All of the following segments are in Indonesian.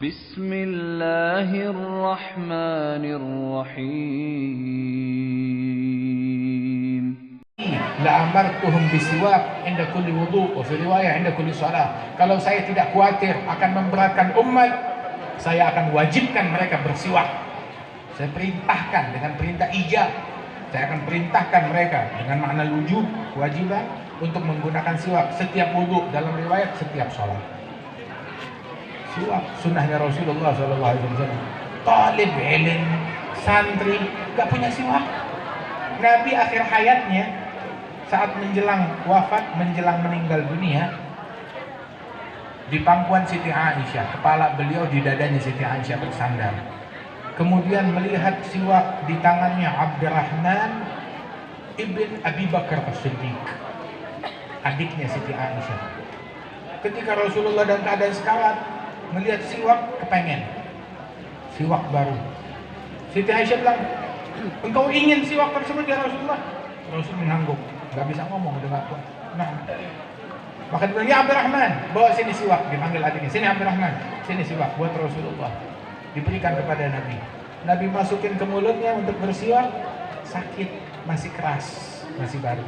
Bismillahirrahmanirrahim. La amartuhum bisiwak inda kulli wudu, wa fi riwayah inda kulli salat. Kalau saya tidak khawatir akan memberatkan umat, saya akan wajibkan mereka bersiwak. Saya perintahkan dengan perintah ijab. Saya akan perintahkan mereka dengan makna wujub, kewajiban untuk menggunakan siwak setiap wudu, dalam riwayat setiap salat. Siwak sunnahnya Rasulullah SAW. Talib ilm, santri gak punya siwak. Nabi akhir hayatnya saat menjelang wafat, menjelang meninggal dunia, di pangkuan Siti Aisyah, kepala beliau di dadanya Siti Aisyah bersandar. Kemudian melihat siwak di tangannya Abdurrahman ibn Abi Bakar As-Siddiq, adiknya Siti Aisyah. Ketika Rasulullah dalam keadaan sekarat, melihat siwak, kepengen siwak baru. Siti Aisyah bilang, engkau ingin siwak tersebut ya Rasulullah? Rasul mengangguk, gak bisa ngomong, udah gak kuat. Nah, maka dia bilang, ya Abdurrahman, bawa sini siwak. Dipanggil adiknya, sini Abdurrahman, sini siwak buat Rasulullah. Diberikan kepada Nabi. Nabi masukin ke mulutnya untuk bersiwak, sakit, masih keras, masih baru.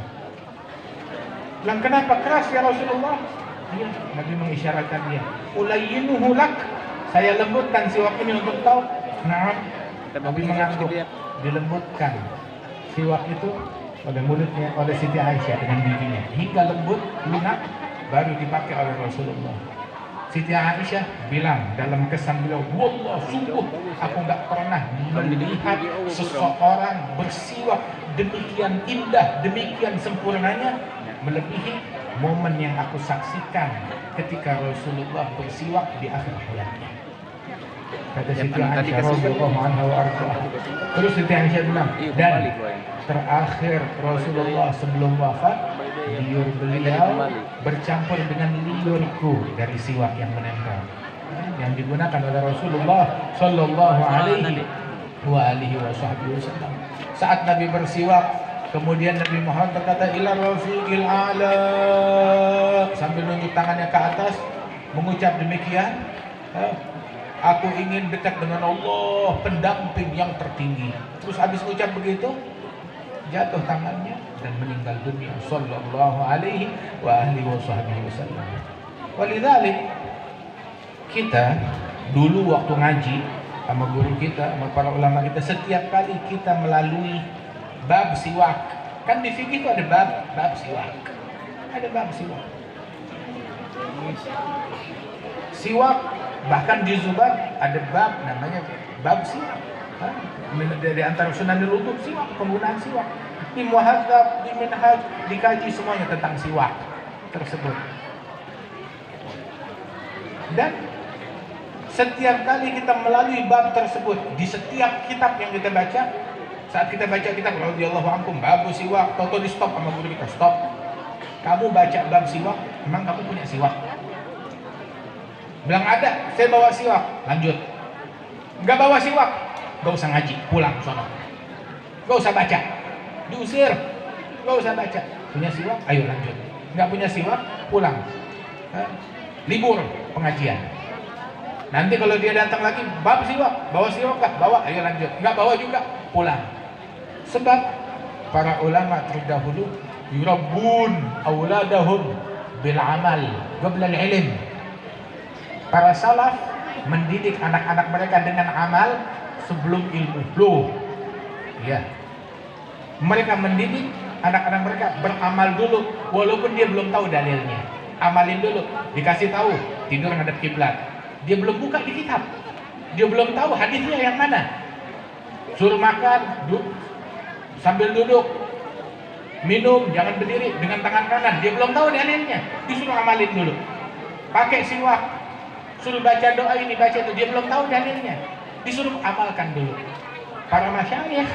Bilang, kenapa keras ya Rasulullah? Iya, Nabi mengisyaratkan dia. Ulayyinuhu lak, saya lembutkan siwak ini untuk kau. Nah, Nabi mengangguk, dilembutkan siwak itu oleh mulutnya, oleh Siti Aisyah dengan bibinya, hingga lembut, lunak, baru dipakai oleh Rasulullah. Siti Aisyah bilang dalam kesan beliau, wallah sungguh aku nggak pernah melihat seseorang bersiwak demikian indah, demikian sempurnanya, melebihi momen yang aku saksikan ketika Rasulullah bersiwak di akhir hayatnya. Kata Siti Aisyah radhiyallahu anha wa ardhah. Terus Siti Aisyah bilang, dan terakhir Rasulullah sebelum wafat, liur beliau bercampur dengan liurku dari siwak yang menempel, yang digunakan oleh Rasulullah sallallahu alaihi wasallam. Saat Nabi bersiwak, kemudian Nabi Muhammad berkata, ila rafiqil a'la, sambil nunjuk tangannya ke atas, mengucap demikian, aku ingin dekat dengan Allah, pendamping yang tertinggi. Terus habis ucap begitu, jatuh tangannya dan meninggal dunia sallallahu alaihi wasallam. Walidzalik kita dulu waktu ngaji sama guru kita, sama para ulama kita, setiap kali kita melalui bab siwak, kan di fikih itu ada bab siwak, ada bab siwak. Siwak bahkan di Zubat ada bab namanya bab siwak. Dari antara sunanul wudu siwak, penggunaan siwak. Di Muhadzab, di Minhaj, dikaji semuanya tentang siwak tersebut. Dan setiap kali kita melalui bab tersebut, di setiap kitab yang kita baca, saat kita baca kitab radhiyallahu ankum bab siwak, toto di stop sama guru kita, stop. Kamu baca bab siwak, memang kamu punya siwak? Bilang ada, saya bawa siwak, lanjut. Enggak bawa siwak, gak usah ngaji, pulang sono. Gak usah baca, diusir. Gak usah baca. Punya siwak, ayo lanjut. Gak punya siwak, pulang. Libur pengajian. Nanti kalau dia datang lagi, bab siwak, bawa siwak gak? Bawa, ayo lanjut. Gak bawa juga, pulang. Sebab para ulama terdahulu yurabbun auladahum bil amal qabla al ilm. Para salaf mendidik anak-anak mereka dengan amal sebelum ilmu. Loh, ya. Mereka mendidik anak-anak mereka beramal dulu, walaupun dia belum tahu dalilnya. Amalin dulu, dikasih tahu tidur menghadap kiblat. Dia belum buka di kitab, dia belum tahu hadisnya yang mana. Suruh makan, sambil duduk, minum jangan berdiri dengan tangan kanan. Dia belum tahu dalilnya, disuruh amalin dulu. Pakai siwak, suruh baca doa ini, baca itu, dia belum tahu dalilnya, disuruh amalkan dulu. Para masyayikh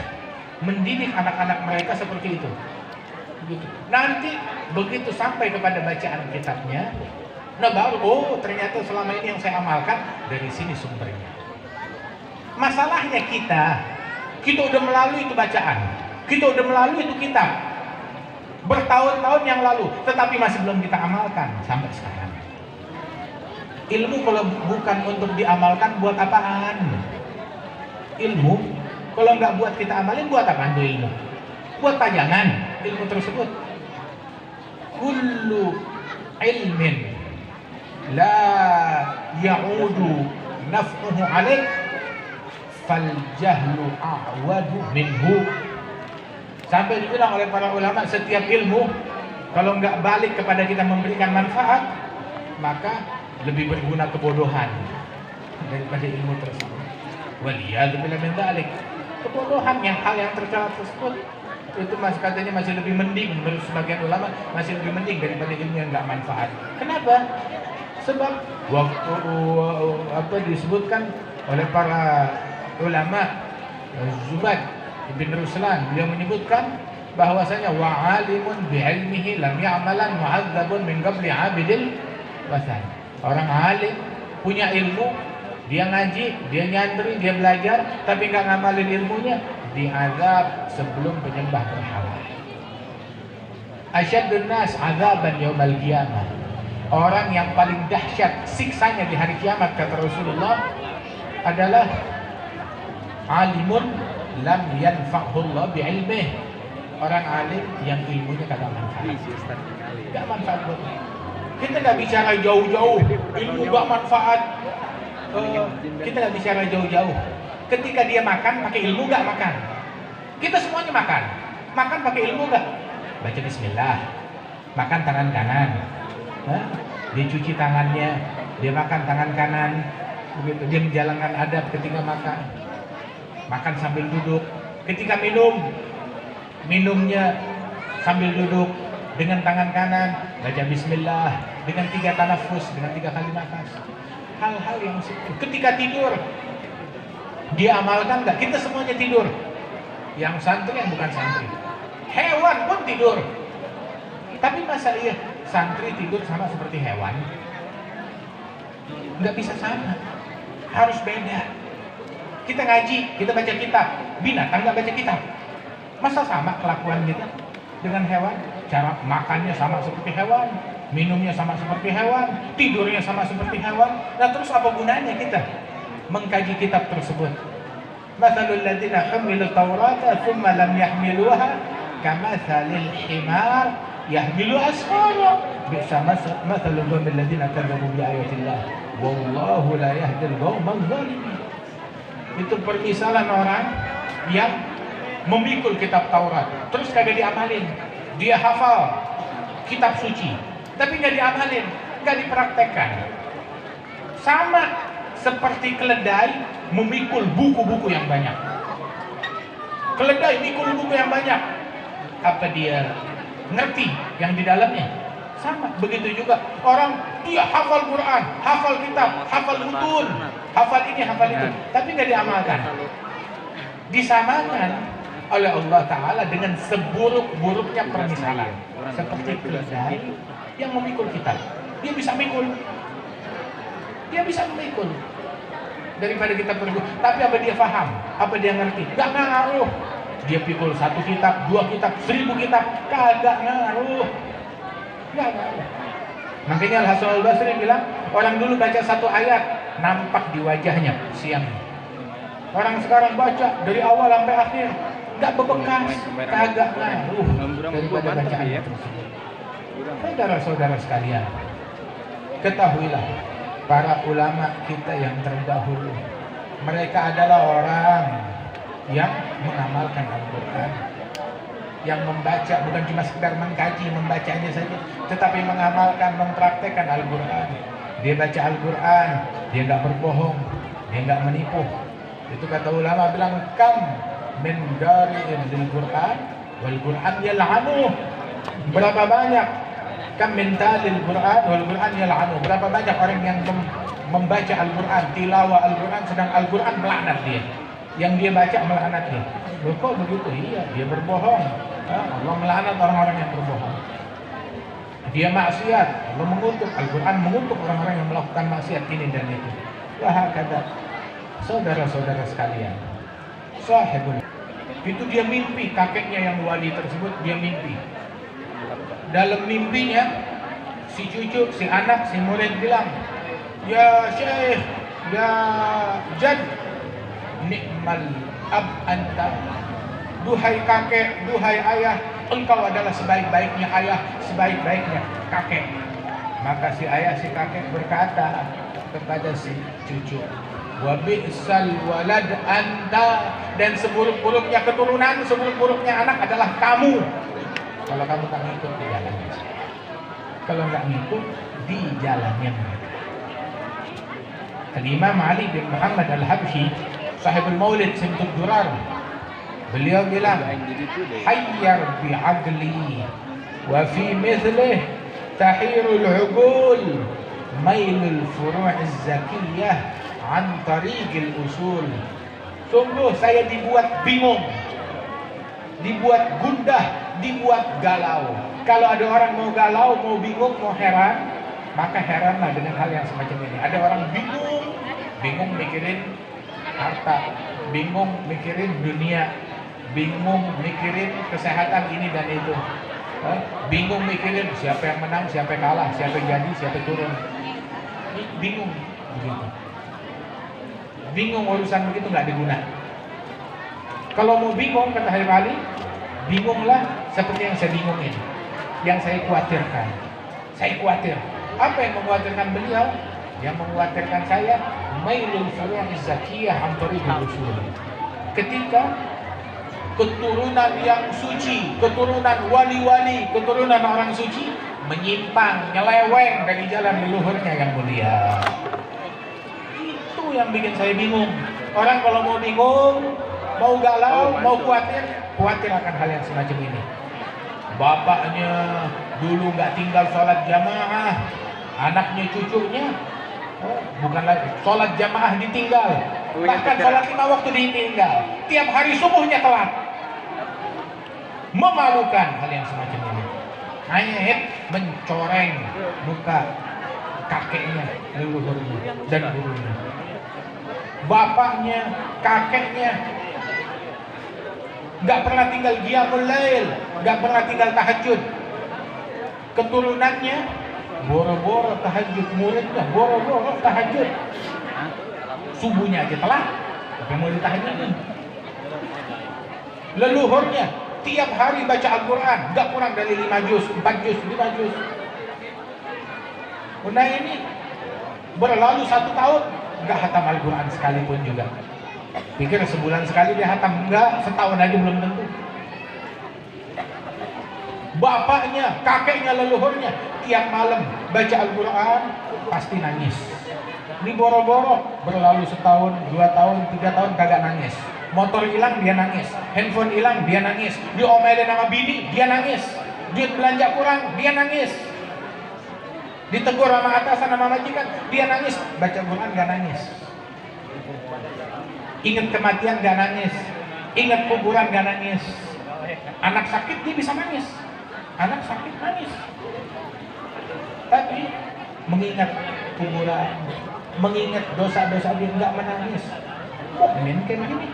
mendidik anak-anak mereka seperti itu. Nanti begitu sampai kepada bacaan kitabnya, nah baru, oh ternyata selama ini yang saya amalkan dari sini sumbernya. Masalahnya kita udah melalui itu bacaan, kita udah melalui itu kitab bertahun-tahun yang lalu, tetapi masih belum kita amalkan sampai sekarang. Ilmu kalau bukan untuk diamalkan, buat apaan? Ilmu kalau nggak buat kita amalin, buat apaan tuh ilmu? Buat pajangan ilmu tersebut. Kullu ilmin la ya'udu naf'uhu alaik fal jahlu a'wadu minhu. Sampai dibilang oleh para ulama, setiap ilmu kalau nggak balik kepada kita memberikan manfaat, maka lebih berguna kebodohan daripada ilmu tersebut. Waliyadzubillah min dzalik. Kebodohan hal yang tercela tersebut itu katanya masih lebih mending, menurut sebagian ulama masih lebih mending daripada ilmu yang nggak manfaat. Kenapa? Sebab waktu disebutkan oleh para ulama, Zubayd bin Ruslan, beliau menyebutkan bahwasanya wa'alimun bi'ilmihi lam ya'malan mu'adzabun min qabli 'abidil wasan. Orang alim punya ilmu, dia ngaji, dia nyantri, dia belajar, tapi nggak ngamalin ilmunya, diazab sebelum penyembah berhala. Asyaddun nas azaban yaumal qiyamah. Orang yang paling dahsyat siksanya di hari kiamat, kata Rasulullah, adalah alimun lam yanfa'hullah bi'ilmih. Orang alim yang ilmunya kagak manfaat. Gak manfaat buat kita. Nggak bicara jauh-jauh ilmu gak manfaat. Kita nggak bicara jauh-jauh. Ketika dia makan pakai ilmu nggak makan? Kita semuanya makan pakai ilmu nggak? Baca Bismillah, makan tangan kanan, dia cuci tangannya, dia makan tangan kanan, begitu. Dia menjalankan adab ketika makan sambil duduk. Ketika minumnya sambil duduk dengan tangan kanan, baca Bismillah dengan 3 tanafus, dengan 3 kali nafas. Hal-hal yang ketika tidur dia amalkan nggak? Kita semuanya tidur, yang santri yang bukan santri, hewan pun tidur. Tapi masa iya santri tidur sama seperti hewan? Nggak bisa sama, harus beda. Kita ngaji, kita baca kitab, binatang nggak baca kitab. Masa sama kelakuan kita dengan hewan? Cara makannya sama seperti hewan, minumnya sama seperti hewan, tidurnya sama seperti hewan. Nah terus apa gunanya kita mengkaji kitab tersebut? Mathalul ladzina humilu taurata thumma lam yahmiluha kamathalil himar yahmilu asfara bi'sa mathalul qaumil ladzina kadzabu bi ayatillah wallahu la yahdil qaumal zalimin. Itu permisalan orang yang memikul kitab Taurat terus kagak diamalin. Dia hafal kitab suci tapi nggak diamalin, nggak dipraktekkan. Sama seperti keledai memikul buku-buku yang banyak. Keledai mikul buku yang banyak, apa dia ngerti yang di dalamnya? Sama. Begitu juga orang, dia hafal Quran, hafal kitab, hafal mutun, hafal ini, hafal itu, tapi nggak diamalkan. Disamakan oleh Allah Ta'ala dengan seburuk-buruknya permisalan. Seperti keledai yang memikul kitab. Dia bisa memikul daripada kita pergi. Tapi apa dia paham? Apa dia ngerti? Gak ngaruh. Dia pikul 1 kitab, 2 kitab, 1000 kitab, kagak ngaruh. Gak ngaruh. Makanya Al-Hasan Al-Basri bilang, orang dulu baca 1 ayat nampak di wajahnya siang. Orang sekarang baca dari awal sampai akhir nggak bebekas, kagak ngaruh daripada bacaan tersebut. Saudara-saudara sekalian, ketahuilah para ulama kita yang terdahulu, mereka adalah orang yang mengamalkan Al-Quran, yang membaca, bukan cuma sekedar mengkaji, membacanya saja, tetapi mengamalkan, mempraktekkan Al-Quran. Dia baca Al-Quran, dia nggak berbohong, dia nggak menipu. Itu kata ulama bilang, kam min dari'in lil Quran wal Quran yal'anu. Berapa banyak kam min talil Quran wal Quran yal'anu. Berapa banyak orang yang membaca Al-Quran, tilawah Al-Quran, sedang Al-Quran melaknat dia. Yang dia baca melaknat dia. Kok begitu? Iya, dia berbohong. Allah melaknat orang-orang yang berbohong. Dia maksiat, Allah mengutuk. Al-Quran mengutuk orang-orang yang melakukan maksiat ini dan itu. Wah, kata saudara-saudara sekalian, sahibul itu dia mimpi, kakeknya yang wali tersebut, dia mimpi. Dalam mimpinya si cucu, si anak, si murid bilang, ya syekh, ya jad, ni'mal ab anta. Duhai kakek, duhai ayah, engkau adalah sebaik-baiknya ayah, sebaik-baiknya kakek. Maka si ayah si kakek berkata kepada si cucu, wa bi'sal walad anta, dan seburuk-buruknya keturunan, seburuk-buruknya anak adalah kamu. Kalau kamu tak ngikut di jalannya saya, kalau nggak ngikut di jalannya mereka. Al-Imam Ali bin Muhammad Al-Habsyi, sahibul Maulid Simtud Durar, beliau bilang, hayyar bi'adli wa fi mithlih tahirul uqul mailul furu'iz zakiyah an tariqil usul. Sungguh saya dibuat bingung, dibuat gundah, dibuat galau. Kalau ada orang mau galau, mau bingung, mau heran, maka heranlah dengan hal yang semacam ini. Ada orang bingung mikirin harta, bingung mikirin dunia, bingung mikirin kesehatan ini dan itu, bingung mikirin siapa yang menang, siapa yang kalah, siapa yang jadi, siapa yang turun. Bingung begitu. Bingung urusan begitu nggak diguna. Kalau mau bingung, kata Habib Ali, bingunglah seperti yang saya bingung ini, yang saya khawatirkan. Saya khawatir. Apa yang mengkhawatirkan beliau? Yang mengkhawatirkan saya, mailul furu'iz zakiyah an tariqil usul. Ketika keturunan yang suci, keturunan wali-wali, keturunan orang suci menyimpang, nyeleweng dari jalan leluhurnya yang mulia. Itu yang bikin saya bingung. Orang kalau mau bingung, mau galau, mau khawatir akan hal yang semacam ini. Bapaknya dulu nggak tinggal sholat jamaah, anaknya cucunya bukan lagi sholat jamaah ditinggal, bahkan sholat 5 waktu ditinggal, tiap hari subuhnya telat. Memalukan hal yang semacam ini. Ayat mencoreng muka kakeknya, leluhurnya dan gurunya, bapaknya, kakeknya nggak pernah tinggal qiyamul lail, nggak pernah tinggal tahajud. Keturunannya boro-boro tahajud, muridnya boro-boro tahajud, subuhnya aja telat, tapi mau ditahajudin. Leluhurnya tiap hari baca Al-Quran, nggak kurang dari 5 juz, 4 juz, 5 juz. Nah ini berlalu 1 tahun nggak hatam Al-Quran sekalipun juga. Pikir sebulan sekali dia hatam, enggak, setahun aja belum tentu. Bapaknya, kakeknya, leluhurnya tiap malam baca Al-Quran pasti nangis. Ini boro-boro berlalu 1 tahun, 2 tahun, 3 tahun kagak nangis. Motor hilang dia nangis, handphone hilang dia nangis, diomelin sama bini dia nangis, duit belanja kurang dia nangis, ditegur sama atasan sama majikan dia nangis. Baca Quran gak nangis. Ingat kematian gak nangis, ingat kuburan gak nangis. Anak sakit dia bisa nangis, anak sakit nangis. Tapi mengingat kuburan, mengingat dosa-dosa dia nggak menangis. Mukmin kayak begini.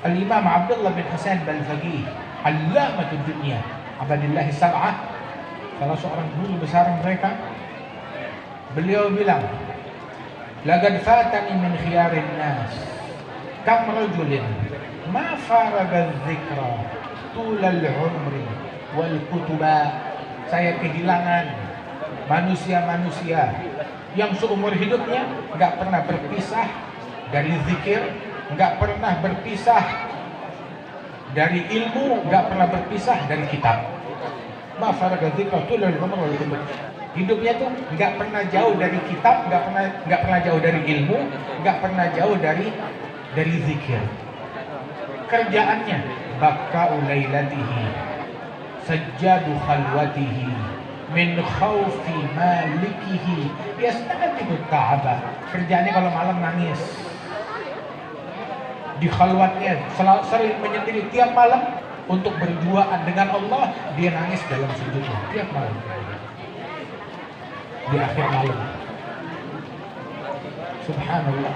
Al-Imam Abdullah bin Hasan Bal-Faqih, Allamatud Dunya, Abadillah Sab'ah, salah seorang guru besar mereka, beliau bilang, laqad fatani min khiyarin nas kam rajulin ma faraga dzikra tulal umri wal kutuba. Saya kehilangan manusia-manusia yang seumur hidupnya nggak pernah berpisah dari zikir, nggak pernah berpisah dari ilmu, nggak pernah berpisah dari kitab. Ma faraga dzikra tulal umri wal kutuba. Hidupnya tuh nggak pernah jauh dari kitab, nggak pernah jauh dari ilmu, nggak pernah jauh dari zikir. Kerjaannya bakau lailatihi, sajjadu khalwatihi, min khawfi malikihi, yasta'tibu ta'aba. Kerjaannya kalau malam nangis. Di khalwatnya sering menyendiri tiap malam untuk berduaan dengan Allah, dia nangis dalam sujudnya tiap malam. Di akhir malam, subhanallah,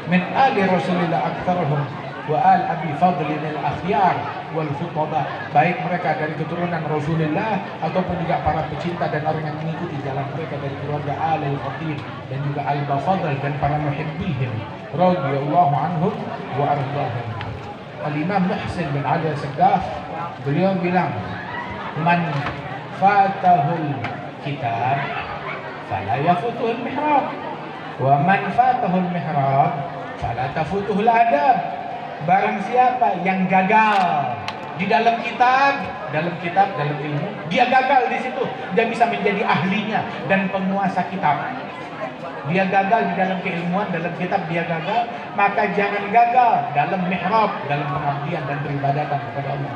min ali Rasulillah aktsaruhum wa al Abi Fadlin al-akhyar wal khutaba, baik mereka dari keturunan Rasulullah ataupun juga para pecinta dan orang yang mengikuti jalan mereka dari keluarga al-Khatib dan juga al-Bafadl dan para muhibbihim radhiyallahu anhum wa ardahum. Al-Imam Muhsin bin Ali As-Saggaf beliau bilang, man fatahul kitab fala yafutuhul mihrab wa man fatahul mihrab fala tafutuhul adab. Barang siapa yang gagal di dalam kitab, dalam ilmu, dia gagal di situ, dia bisa menjadi ahlinya dan penguasa kitab. Dia gagal di dalam keilmuan, dalam kitab dia gagal, maka jangan gagal dalam mihrab, dalam pengabdian dan peribadatan kepada Allah.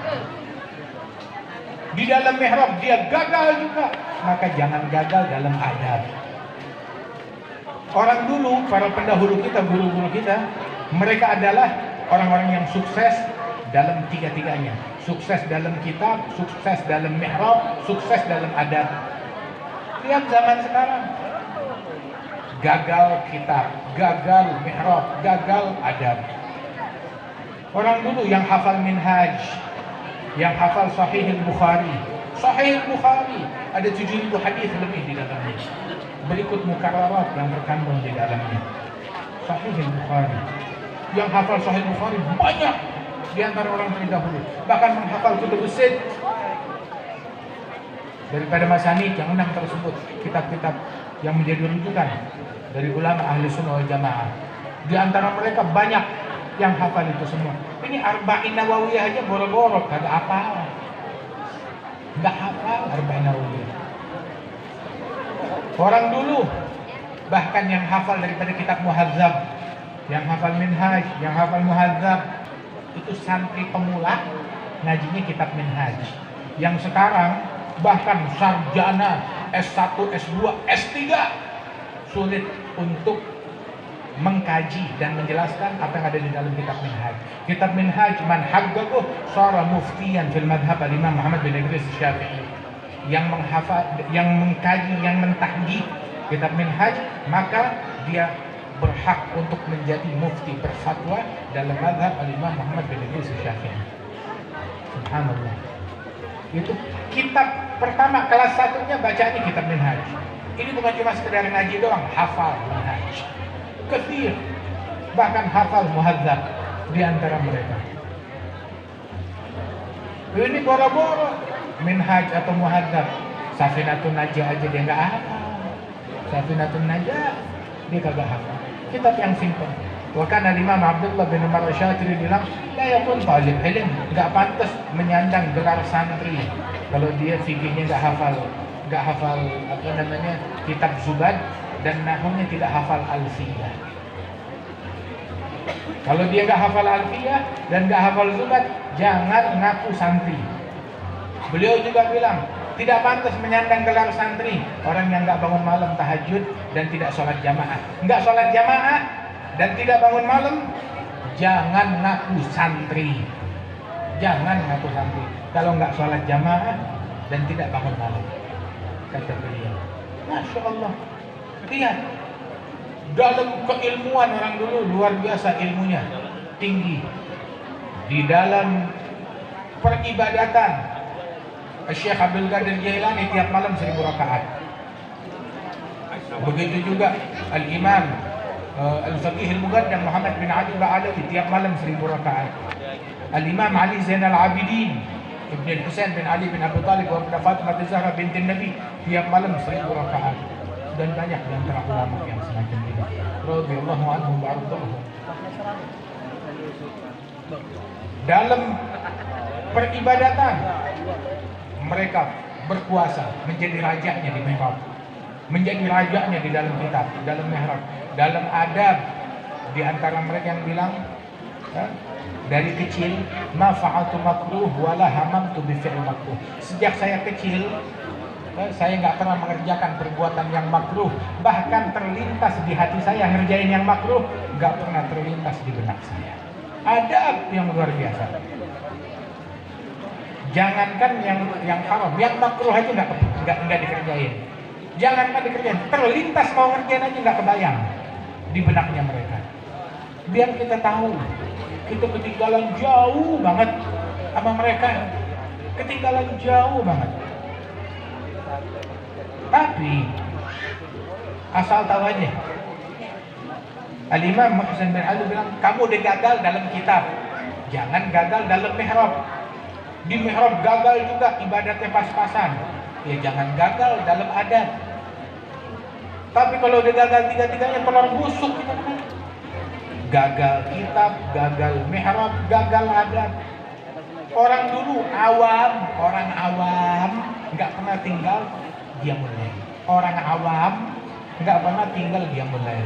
Di dalam mihrab dia gagal juga, maka jangan gagal dalam adab. Orang dulu, para pendahulu kita, guru-guru kita, mereka adalah orang-orang yang sukses dalam tiga-tiganya. Sukses dalam kitab, sukses dalam mihrab, sukses dalam adab. Lihat zaman sekarang, gagal kitab, gagal mihrab, gagal adab. Orang dulu yang hafal minhaj, yang hafal Sahih Al-Bukhari. Sahih Al-Bukhari ada 7.000 hadis lebih di dalamnya. Berikut mukarrarat yang terkandung di dalamnya. Sahih Al-Bukhari. Yang hafal Sahih Bukhari banyak di antara orang terdahulu, bahkan menghafal kutubus sitt. Daripada masanid yang 6 tersebut, kitab-kitab yang menjadi rujukan dari ulama ahli sunnah wal jamaah, di antara mereka banyak yang hafal itu semua. Ini Arba'in Nawawiyah aja boro-boro kagak hafal, nggak hafal Arba'in Nawawiyah. Orang dulu bahkan yang hafal daripada kitab Muhadzab, yang hafal minhaj, yang hafal muhadzab, itu santri pemula ngajinya kitab minhaj. Yang sekarang bahkan sarjana S1, S2, S3 sulit untuk mengkaji dan menjelaskan apa yang ada di dalam kitab minhaj. Kitab minhaj man haqqaqahu shara muftiyan fil madhhab al-Imam Muhammad bin Idris Syafi'i. Yang menghafal, yang mengkaji, yang mentahqiq kitab minhaj, maka dia berhak untuk menjadi mufti berfatwa dalam mazhab al-Imam Muhammad bin Idris Syafi'i. Subhanallah. Itu kitab pertama kelas 1-nya bacaannya kitab minhaj. Ini bukan cuma sekedar ngaji doang, hafal minhaj. Kathir, bahkan hafal muhadzab di antara mereka. Ini boro-boro minhaj atau muhadzab. Safinatun Najah aja dia nggak hafal. Safinatun Najah dia kagak hafal. Kitab yang simpel. Wakana Imam Abdullah bin Umar Asy'ari bilang, la yakun talib ilm, enggak pantas menyandang gelar santri kalau dia fikihnya enggak hafal apa namanya kitab Zubad dan nahwunya tidak hafal Alfiyah. Kalau dia enggak hafal Alfiyah dan enggak hafal Zubad, jangan ngaku santri. Beliau juga bilang, tidak pantas menyandang gelar santri orang yang nggak bangun malam tahajud dan tidak sholat jamaah. Nggak sholat jamaah dan tidak bangun malam, jangan ngaku santri. Jangan ngaku santri kalau nggak sholat jamaah dan tidak bangun malam, kata beliau. Masya Allah. Lihat, dalam keilmuan orang dulu luar biasa ilmunya, tinggi. Di dalam peribadatan, Syekh Abdul Qadir Jailani tiap malam 1000 rakaat. Begitu juga Al-Imam Al-Faqih Al-Muqaddam Muhammad bin Ali Al-Alawi tiap malam 1000 rakaat. Al-Imam Ali Zainal Abidin Ibn Husain bin Ali bin Abi Talib wa Fatimah Zahra binti Nabi tiap malam 1000 rakaat. Dan banyak di antara ulama yang semacam ini. Radhiyallahu anhum wa ardahum. Dalam peribadatan mereka berkuasa, menjadi rajanya di mihrab, menjadi rajanya di dalam kitab, dalam mihrab, dalam adab. Di antara mereka yang bilang, dari kecil, ma fa'altu makruh wala hamamtu bi fi'l makruh. Sejak saya kecil, saya nggak pernah mengerjakan perbuatan yang makruh, bahkan terlintas di hati saya ngerjain yang makruh, nggak pernah terlintas di benak saya. Adab yang luar biasa. Jangankan yang haram, yang makruh aja nggak dikerjain. Jangankan dikerjain, terlintas mau ngerjain aja nggak kebayang di benaknya mereka. Biar kita tahu, kita ketinggalan jauh banget sama mereka ketinggalan jauh banget. Tapi asal tahu aja, Al-Imam Muhsin bin Ali bilang, kamu udah gagal dalam kitab, jangan gagal dalam mihrab. Di mihrab gagal juga ibadatnya pas-pasan, ya jangan gagal dalam adat. Tapi kalau udah gagal tiga-tiganya telur busuk kita kan. Gagal kitab, gagal mihrab, gagal adat. Orang dulu awam nggak pernah tinggal qiyamul lail. Orang awam nggak pernah tinggal qiyamul lail.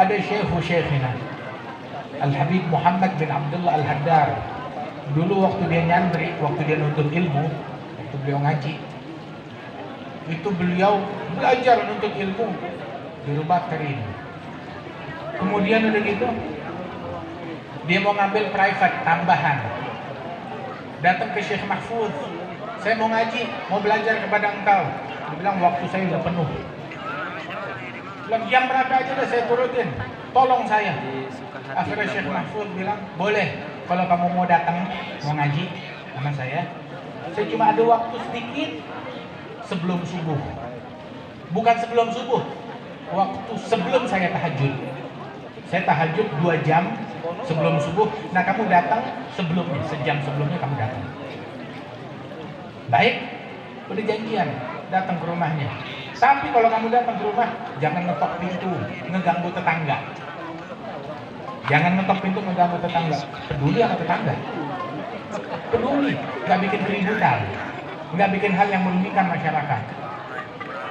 Ada syekhina Al-Habib Muhammad bin Abdullah Al-Haddar. Dulu waktu dia nyantri, waktu dia nuntut ilmu, waktu beliau ngaji, itu beliau belajar nuntut ilmu di rumah Karim. Kemudian udah gitu, dia mau ngambil private tambahan. Datang ke Syekh Mahfuz, saya mau ngaji, mau belajar kepada engkau. Dia bilang waktu saya udah penuh. Bilang jam berapa aja udah saya turutin, tolong saya. Akhirnya Syekh Mahfuz bilang, boleh kalau kamu mau datang mau ngaji sama saya cuma ada waktu sedikit sebelum subuh. Bukan sebelum subuh, waktu sebelum saya tahajud. Saya tahajud 2 jam sebelum subuh. Nah kamu datang sebelumnya, sejam sebelumnya kamu datang. Baik, udah janjian datang ke rumahnya. Tapi kalau kamu datang ke rumah, jangan ngetok pintu, ngeganggu tetangga. Jangan ngetok pintu, ngeganggu tetangga. Peduli sama tetangga. Peduli, nggak bikin keributan, nggak bikin hal yang merugikan masyarakat.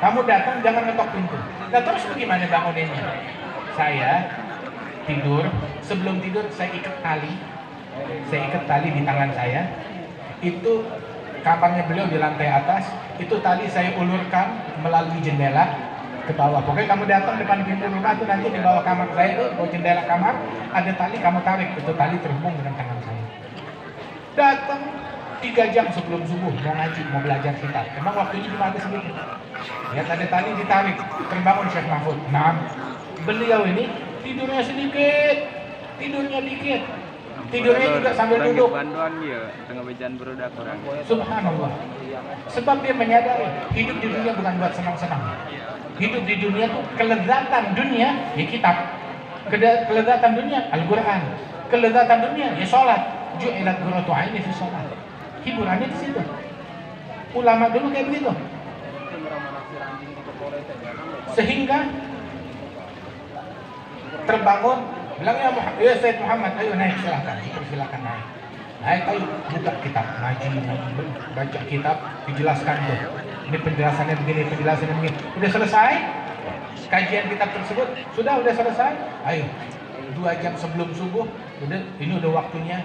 Kamu datang, jangan ngetok pintu. Nah terus bagaimana banguninnya? Saya tidur, sebelum tidur saya ikat tali di tangan saya. Itu kamarnya beliau di lantai atas, itu tali saya ulurkan melalui jendela ke bawah. Pokoknya kamu datang depan pintu rumah itu nanti di bawah kamar saya itu, bawah jendela kamar ada tali, kamu tarik, itu tali terhubung dengan tangan saya. Datang 3 jam sebelum subuh mau ngaji, mau belajar kitab. Emang waktunya cuma ada sedikit. Lihat ada tali ditarik, terbangun Syekh Mahfud. Nah, beliau ini tidurnya sedikit, tidurnya dikit, tidurnya juga sambil duduk. Subhanallah. Sebab dia menyadari hidup di dunia bukan buat senang-senang. Hidup di dunia tuh kelezatan dunia ya kitab, kelezatan dunia Al-Quran, kelezatan dunia ya sholat. Ju'ilat qurratu aini fi sholat. Hiburannya di situ. Ulama dulu kayak begitu. Sehingga terbangun, bilang ya Sayyid Muhammad, ayo naik silakan naik. Naik ayo buka kitab, ngaji, baca kitab, dijelaskan tuh. Ini penjelasannya begini, penjelasannya begini. Udah selesai kajian kitab tersebut, sudah selesai. Ayo 2 jam sebelum subuh, ini udah waktunya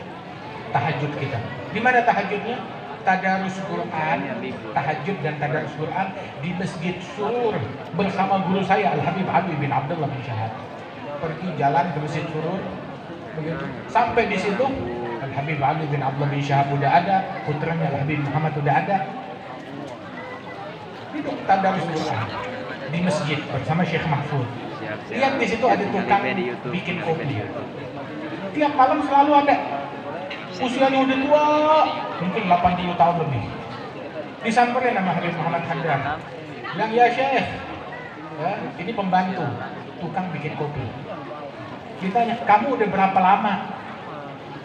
tahajud kita. Di mana tahajudnya? Tadarus Quran, tahajud dan tadarus Quran di Masjid Surur bersama guru saya Al-Habib Ali bin Abdullah bin Syahab. Pergi jalan ke Masjid Surur, begitu. Sampai di situ Al-Habib Ali bin Abdullah bin Syahab udah ada, putranya Al-Habib Muhammad udah ada. Itu tadarus Quran di masjid bersama Syekh Mahfud. Lihat di situ ada tukang bikin kopi. Tiap malam selalu ada. Usianya udah tua, mungkin 80 tahun lebih. Disamperin sama Habib Muhammad Hadran. Bilang, ya Syekh, ya, ini pembantu, tukang bikin kopi. Ditanya, kamu udah berapa lama?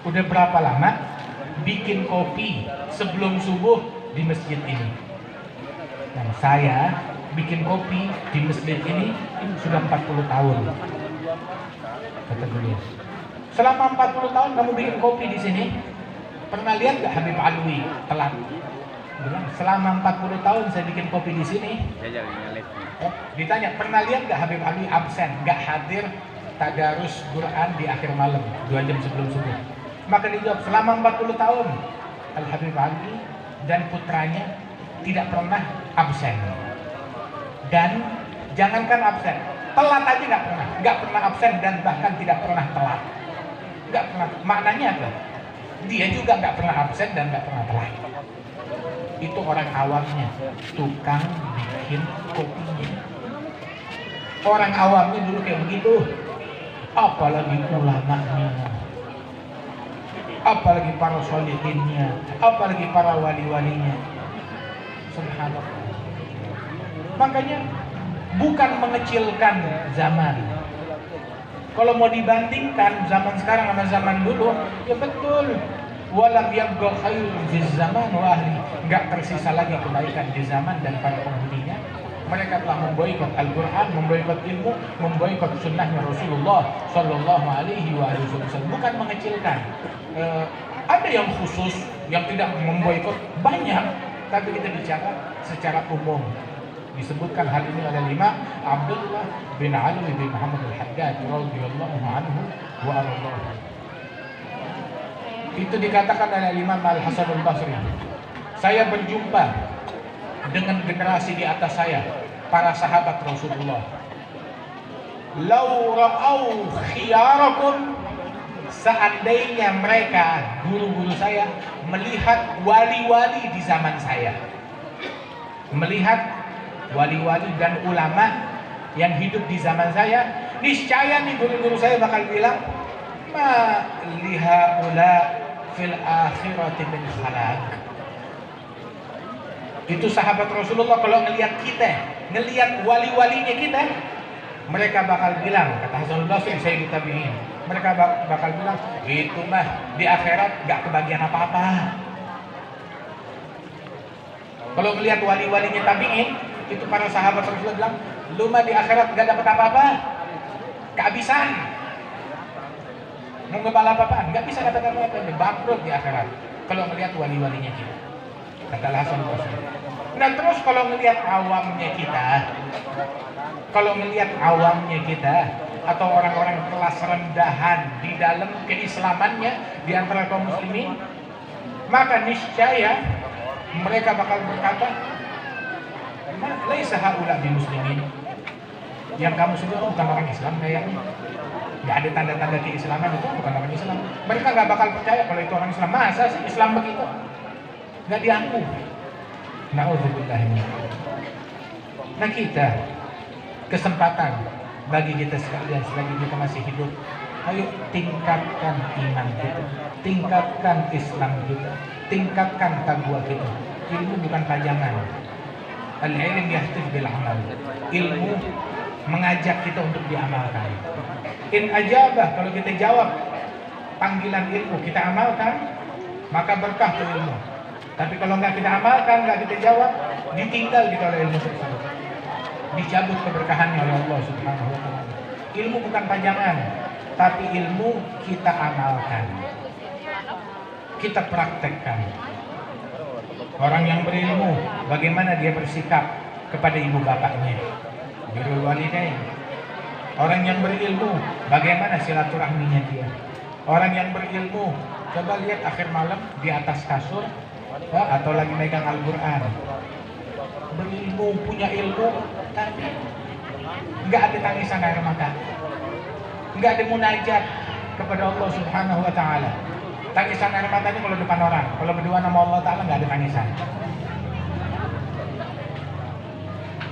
Udah berapa lama bikin kopi sebelum subuh di masjid ini? Nah, saya bikin kopi di masjid ini sudah 40 tahun. Kata beliau. Selama 40 tahun kamu bikin kopi di sini, pernah lihat gak Habib Alwi telat? Bilang, selama 40 tahun saya bikin kopi di sini. Ditanya, pernah lihat gak Habib Alwi absen, gak hadir tadarus Quran di akhir malam 2 jam sebelum subuh? Maka dijawab, selama 40 tahun Al-Habib Alwi dan putranya tidak pernah absen. Dan jangankan absen, telat aja nggak pernah absen dan bahkan tidak pernah telat. Nggak pernah, maknanya apa? Dia juga nggak pernah absen dan nggak pernah telat. Itu orang awamnya, tukang bikin kopinya. Orang awamnya dulu kayak begitu, apalagi ulamanya, apalagi para sholihinnya, apalagi para wali-walinya. Subhanallah. Makanya bukan mengecilkan zaman. Kalau mau dibandingkan zaman sekarang sama zaman dulu, ya betul. Walam yabqa khairun fi zaman wa ahli. Enggak tersisa lagi kebaikan di zaman dan para penghuninya. Mereka telah memboikot Al-Quran, memboikot ilmu, memboikot sunnahnya Rasulullah Sallallahu Alaihi Wasallam. Bukan mengecilkan. Ada yang khusus yang tidak memboikot banyak, tapi kita bicara secara umum. Disebutkan hal ini oleh Imam Abdullah bin Ali bin Muhammad al-Haddad radhiyallahu anhu wa arḍah. Itu dikatakan oleh Imam Al-Hasan al-Basri. Saya berjumpa dengan generasi di atas saya, para sahabat Rasulullah. Lau ra'au khiyarakum, seandainya mereka, guru-guru saya, melihat wali-wali di zaman saya, melihat wali-wali dan ulama yang hidup di zaman saya, niscaya nih guru-guru saya bakal bilang, ma lihaula fil akhirati min khalaq. Itu sahabat Rasulullah kalau ngelihat kita, ngelihat wali-walinya kita, mereka bakal bilang, kata Hasan al-Basri, saya ditabiin, mereka bakal bilang, itu mah di akhirat gak kebagian apa-apa. Kalau ngelihat wali-walinya tabiin, itu para sahabat Rasulullah bilang, lu mah di akhirat gak dapat apa-apa, kehabisan, mau ngebala apa-apaan, gak bisa kata apa-apa, bangkrut di akhirat kalau melihat wali-walinya kita, kata Hasan al-Basri. Nah terus kalau melihat awamnya kita, atau orang-orang kelas rendahan di dalam keislamannya di antara kaum muslimin, maka niscaya mereka bakal berkata, laisa haula bi muslimin, yang kamu sebut bukan orang Islam kayaknya. Nggak ada tanda-tanda keislaman, itu bukan orang Islam. Mereka nggak bakal percaya kalau itu orang Islam. Masa sih Islam begitu? Nggak diaku. Na'udzubillah. Nah kita, kesempatan bagi kita sekalian selagi kita masih hidup, ayo tingkatkan iman kita, tingkatkan Islam kita, tingkatkan takwa kita. Ilmu bukan pajangan. Al-ilm yahtif bil amal. Ilmu mengajak kita untuk diamalkan. In ajabah, kalau kita jawab panggilan ilmu, kita amalkan, maka berkah tuh ilmu. Tapi kalau nggak kita amalkan, nggak kita jawab, ditinggal kita oleh ilmu tersebut, dicabut keberkahannya oleh Allah Subhanahu wa Ta'ala. Ilmu bukan pajangan, tapi ilmu kita amalkan, kita praktekkan. Orang yang berilmu, bagaimana dia bersikap kepada ibu bapaknya, birrul walidain. Orang yang berilmu, bagaimana silaturahminya dia. Orang yang berilmu, coba lihat akhir malam di atas kasur, atau lagi megang Al-Quran, berilmu, punya ilmu, tapi nggak ada tangisan air mata, nggak ada munajat kepada Allah Subhanahu wa Ta'ala. Tangisan air matanya kalau depan orang, kalau berdua nama Allah Ta'ala nggak ada tangisan.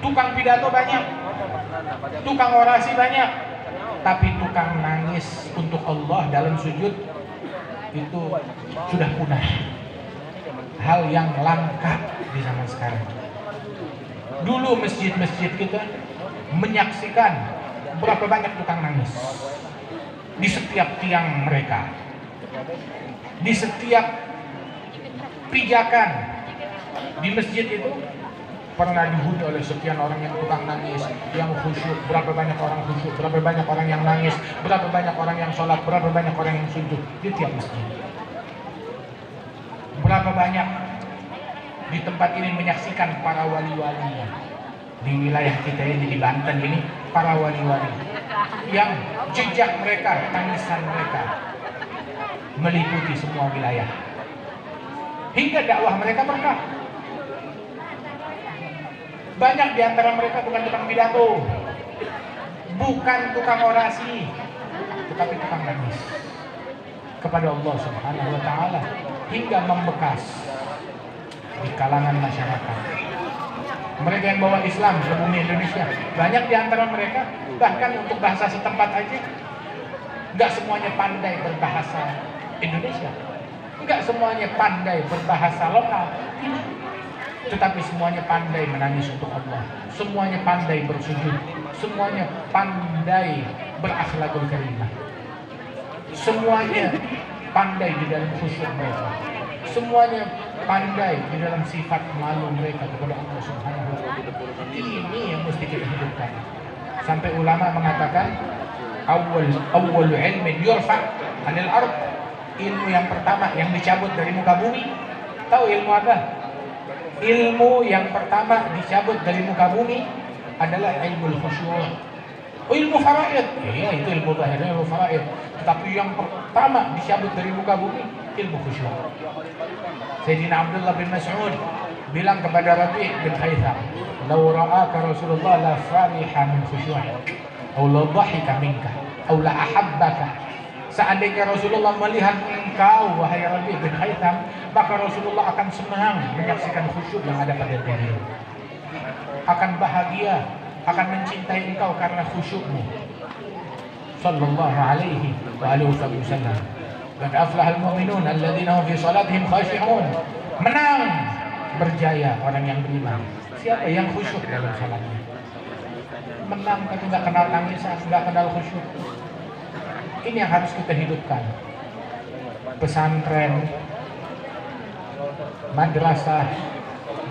Tukang pidato banyak, tukang orasi banyak, tapi tukang nangis untuk Allah dalam sujud itu sudah punah. Hal yang langka di zaman sekarang. Dulu masjid-masjid kita menyaksikan berapa banyak tukang nangis di setiap tiang mereka, di setiap pijakan di masjid itu pernah dihuni oleh sekian orang yang tukang nangis, yang khusyuk. Berapa banyak orang khusyuk, berapa banyak orang yang nangis, berapa banyak orang yang sholat, berapa banyak orang yang sujud di tiap masjid. Berapa banyak di tempat ini menyaksikan para wali-walinya. Di wilayah kita ini, di Banten ini, para wali-wali yang jejak mereka, tangisan mereka meliputi semua wilayah, hingga dakwah mereka berkah. Banyak di antara mereka bukan tukang pidato, bukan tukang orasi, tetapi tukang nangis kepada Allah Subhanahu wa Ta'ala, hingga membekas di kalangan masyarakat. Mereka yang bawa Islam ke bumi Indonesia, banyak di antara mereka bahkan untuk bahasa setempat aja nggak semuanya pandai berbahasa Indonesia. Enggak semuanya pandai berbahasa lokal, tidak. Tetapi semuanya pandai menangis untuk Allah. Semuanya pandai bersujud. Semuanya pandai berakhlakul karimah. Semuanya pandai di dalam khusyuk mereka. Semuanya pandai di dalam sifat malu mereka kepada Allah Subhanahu wa taala. Ini yang mesti kita hidupkan. Sampai ulama mengatakan awwal ilmin yurfa 'anil ard. Ilmu yang pertama yang dicabut dari muka bumi. Tahu ilmu apa? Ilmu yang pertama dicabut dari muka bumi adalah ilmu khusyuk. Ilmu faraid. Iya, itu ilmu zahir, ilmu faraid. Tetapi yang pertama dicabut dari muka bumi ilmu khusyuk. Sayyidina Abdullah bin Mas'ud bilang kepada Rabi' bin Haytham, "Law ra'aka Rasulullah la fariha min khusyu'ik, aw la dhahika minka, aw la ahabbaka." Seandainya Rasulullah melihat engkau, wahai Rabi' bin Haytham, maka Rasulullah akan senang menyaksikan khusyuk yang ada pada dirimu. Akan bahagia, akan mencintai engkau karena khusyukmu. Sallallahu alaihi wa alihi wasallam. Qad aflahal mu'minun alladzina hum fi salatihim khashi'un. Menang, berjaya orang yang beriman. Siapa yang khusyuk dalam salatnya? Menang tapi enggak kenal tangisan, enggak kenal khusyuk. Ini yang harus kita hidupkan. Pesantren, madrasah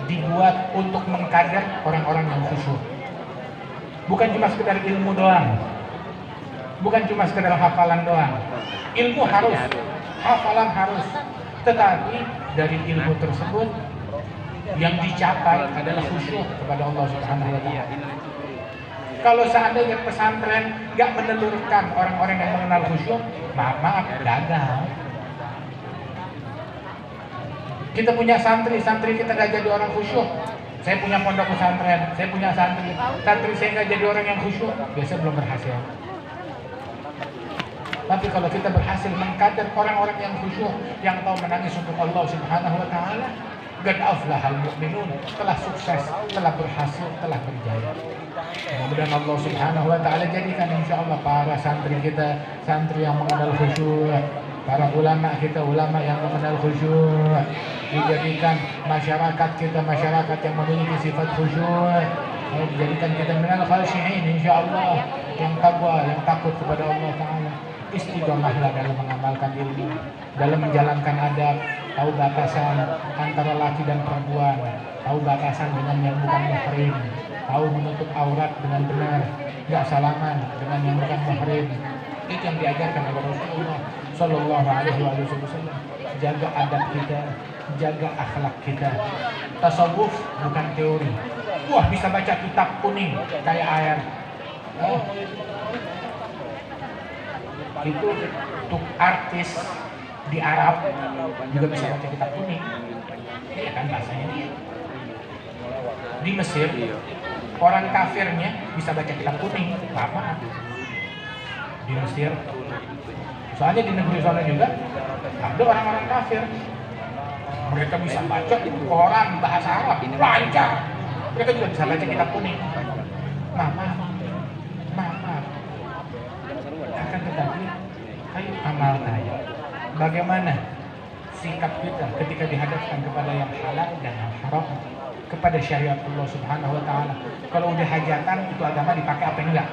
dibuat untuk mengkader orang-orang yang khusyuk. Bukan cuma sekedar ilmu doang. Bukan cuma sekedar hafalan doang. Ilmu harus, hafalan harus. Tetapi dari ilmu tersebut yang dicapai adalah khusyuk kepada Allah Subhanahu wa taala. Kalau seandainya pesantren gak menelurkan orang-orang yang mengenal khusyuk, maaf, gagal. Kita punya santri kita gak jadi orang khusyuk. Saya punya pondok pesantren, saya punya santri saya gak jadi orang yang khusyuk, biasa belum berhasil. Tapi kalau kita berhasil mengkader orang-orang yang khusyuk, yang tahu menangis untuk Allah Subhanahu wa taala, qad aflahal mu'minun, telah sukses, telah berhasil, telah berjaya. Mudah-mudahan Allah Subhanahu wa taala jadikan insyaallah para santri kita santri yang mengenal khusyuk, para ulama kita ulama yang mengenal khusyuk, dijadikan masyarakat kita masyarakat yang memiliki sifat khusyuk, dijadikan kita minal khashi'in insyaallah, yang takwa, yang takut kepada Allah taala. Istiqomahlah dalam mengamalkan ilmu, dalam menjalankan adab, tahu batasan antara laki dan perempuan, tahu batasan dengan yang bukan mahrim, tahu menutup aurat dengan benar, nggak salaman dengan yang bukan mahrim. Itu yang diajarkan oleh Rasulullah Sallallahu Alaihi Wasallam. Jaga adab kita, jaga akhlak kita. Tasawuf bukan teori. Wah, bisa baca kitab kuning kayak air. Itu untuk artis di Arab juga bisa baca kitab kuning. Ya kan bahasanya dia. Di Mesir orang kafirnya bisa baca kitab kuning, maaf. Di Mesir, soalnya di negeri sana juga ada orang-orang kafir. Mereka bisa baca Quran bahasa Arab lancar. Mereka juga bisa baca kitab kuning. Maaf. Akan tetapi, ayo amalkan. Bagaimana sikap kita ketika dihadapkan kepada yang halal dan yang haram, kepada syariat Allah Subhanahu wa taala. Kalau udah hajatan itu agama dipakai apa enggak?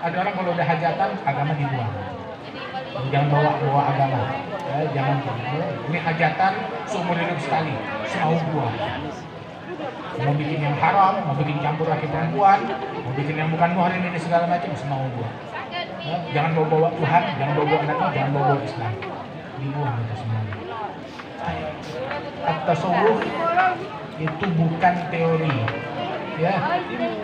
Ada orang kalau udah hajatan agama dibuang. Jangan bawa agama. Jangan. Ini hajatan seumur hidup sekali, semau gua. Mau bikin yang haram, mau bikin campur laki perempuan, mau bikin yang bukan muhrim ini segala macam semau gua. Jangan bawa Tuhan, jangan bawa Nabi, jangan bawa Islam. Dibuang itu semua. At-tasawuf itu bukan teori, ya,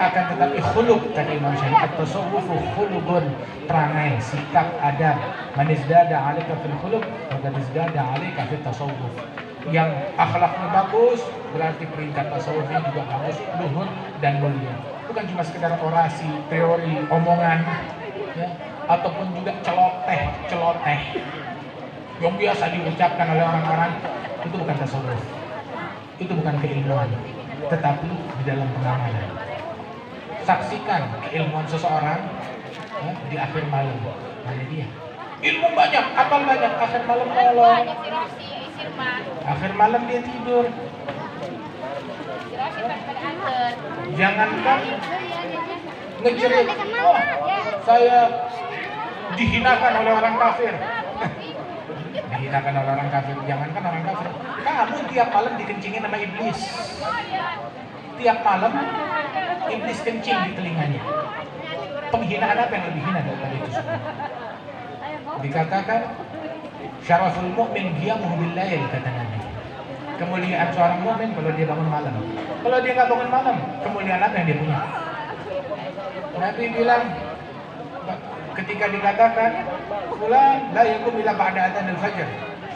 akan tetapi khuluq kata Imam Syafi'i. At-tasawwufu khuluqun, perangai, sikap, adab. Man izdada 'alaika fil khuluq faqad izdada 'alaika fit tasawwuf. Yang akhlaknya bagus berarti peringkat tasawufnya juga bagus, luhur dan mulia. Bukan cuma sekedar orasi, teori, omongan, ya, ataupun juga celoteh yang biasa diucapkan oleh orang-orang. Itu bukan tasawuf, itu bukan keilmuan, tetapi di dalam pengamalan. Saksikan keilmuan seseorang, ya, di akhir malam. Mana dia? Ilmu banyak, apal banyak, akhir malam tolong. Akhir malam dia tidur. Jangankan ngejerit, oh saya dihinakan oleh orang kafir. Dihinakan oleh orang kafir, jangankan orang kafir. Kamu tiap malam dikencingin sama iblis. Tiap malam iblis kencing di telinganya. Penghinaan apa yang lebih hina daripada itu semua? Dikatakan syaraful mu'min qiyamuhu bil lail, kata Nabi. Kemuliaan seorang mukmin kalau dia bangun malam. Kalau dia nggak bangun malam, kemuliaan apa yang dia punya? Nabi bilang ketika dikatakan fulan la yakum illa ba'da adzan al-fajr.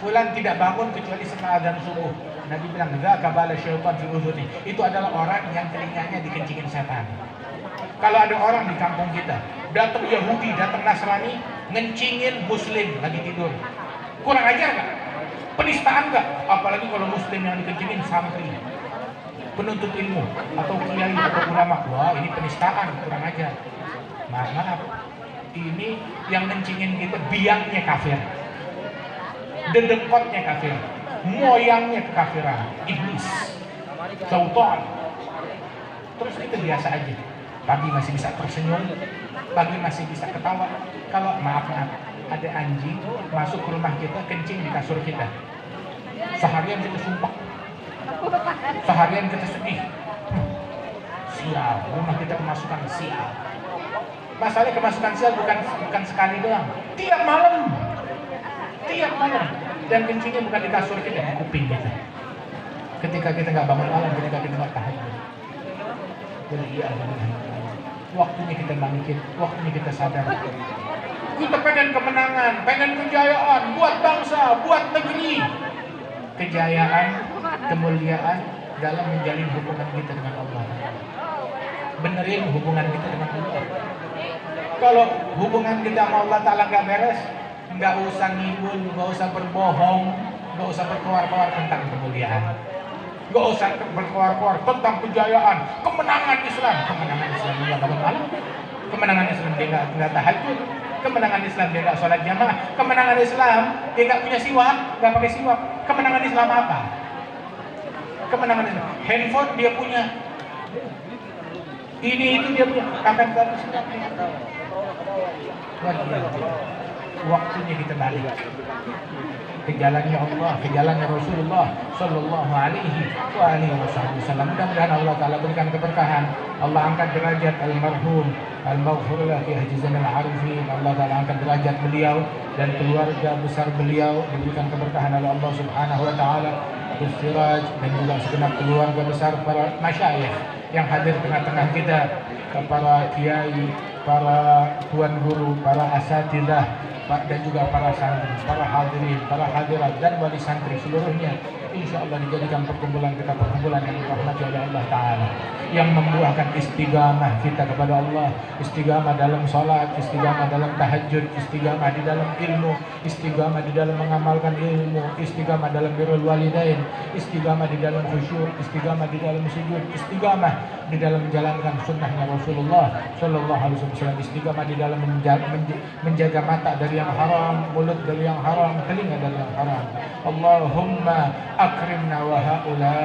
Fulan tidak bangun kecuali setelah azan subuh. Nabi bilang dzaka bala syaitan fi udhuni. Itu adalah orang yang telinganya dikencingin setan. Kalau ada orang di kampung kita, datang Yahudi, datang Nasrani, ngencingin muslim lagi tidur. Kurang ajar nggak? Penistaan nggak? Apalagi kalau muslim yang dikencingin santri, penuntut ilmu, atau kiai atau ulama. Wah, ini penistaan, kurang ajar. Maaf, ini yang ngencingin kita biangnya kafir, dedengkotnya kafir, moyangnya kekafiran, iblis, syaitan. Terus kita biasa aja. Pagi masih bisa tersenyum, pagi masih bisa ketawa. Kalau maaf, ada anjing masuk ke rumah kita, kencing di kasur kita, seharian kita sumpah, seharian kita sedih. Sial, rumah kita kemasukan sial. Masalahnya kemasukan sial bukan sekali doang, tiap malam, dan kencingnya bukan di kasur kita, di kuping kita. Ketika kita nggak bangun malam, ketika kita nggak tahajud. Jadi iya, waktunya kita bangkit, waktunya kita sadar. Kita pengen kemenangan, pengen kejayaan buat bangsa, buat negeri. Kejayaan, kemuliaan dalam menjalin hubungan kita dengan Allah. Benerin hubungan kita dengan Allah. Kalau hubungan kita sama Allah Ta'ala nggak beres, nggak usah ngibul, nggak usah berbohong, nggak usah berkeluar-keluar tentang kemuliaan. Nggak usah berkeluar-keluar tentang kejayaan, kemenangan Islam. Kemenangan Islam dia nggak malam, kemenangan Islam dia nggak tahajud, kemenangan Islam dia nggak sholat jamaah, kemenangan Islam dia nggak punya siwak, nggak pakai siwak. Kemenangan Islam apa? Kemenangan Islam, handphone dia punya, ini itu dia punya, akan bagus. Waktunya kita balik ke jalannya Allah, ke jalannya Rasulullah Sallallahu Alaihi Wasallam. Mudah-mudahan Allah Ta'ala berikan keberkahan. Allah angkat derajat almarhum al-maghfurlah fi hajizan al-arifin. Allah Ta'ala angkat derajat beliau dan keluarga besar beliau, diberikan keberkahan oleh Allah Subhanahu Wa Ta'ala, Gus Siraj, dan juga segenap keluarga besar para masyayikh yang hadir tengah-tengah kita, para kiai, para tuan guru, para asatidzah, dan juga para santri, para hadirin, para hadirat, dan wali santri seluruhnya. Insya Allah dijadikan perkumpulan kita perkumpulan yang dirahmati oleh Allah Ta'ala, yang membuahkan istiqamah kita kepada Allah, istiqamah dalam sholat, istiqamah dalam tahajud, istiqamah di dalam ilmu, istiqamah di dalam mengamalkan ilmu, istiqamah dalam birrul walidain, istiqamah di dalam khusyuk, istiqamah di dalam sujud, istiqamah di dalam menjalankan sunnahnya Rasulullah Sallallahu Alaihi Wasallam, istiqamah di dalam menjaga mata dari yang haram, mulut dari yang haram, telinga dari yang haram. Allahumma akrimna wa haula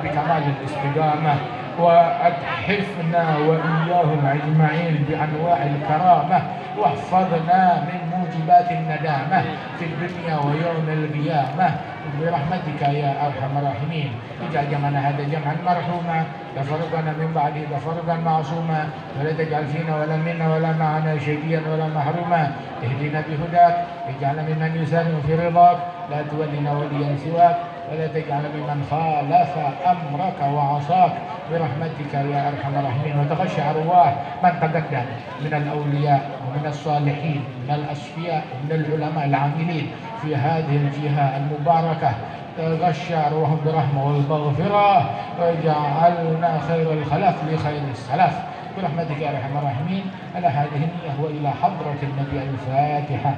bikamalil istiqamah wa adhifna wa iyyahum ajma'in bi anwa'il karamah واحفظنا من موجبات الندامة في الدنيا ويوم القيامة برحمتك يا أرحم الراحمين. اجعل جمعنا هذا جمعا مرحوما، تفرقنا من بعده تفرقا معصوما، ولا تجعل فينا ولا منا ولا معنا شقيا ولا محروما. اهدنا بهداك، اجعلنا ممن يسارع في رضاك، لا تولنا وليا سواك، ولا تجعل ممن خالف أمرك وعصاك برحمتك يا أرحم الراحمين. وتغشى أرواح من تقدم من الأولياء ومن الصالحين من الأصفياء ومن العلماء العاملين في هذه الجهة المباركة، تغشى أرواحهم برحمة والمغفرة، وجعلنا خير الخلف لخير السلف برحمتك يا أرحم الراحمين. على هذه النية وإلى حضرة النبي الفاتحة.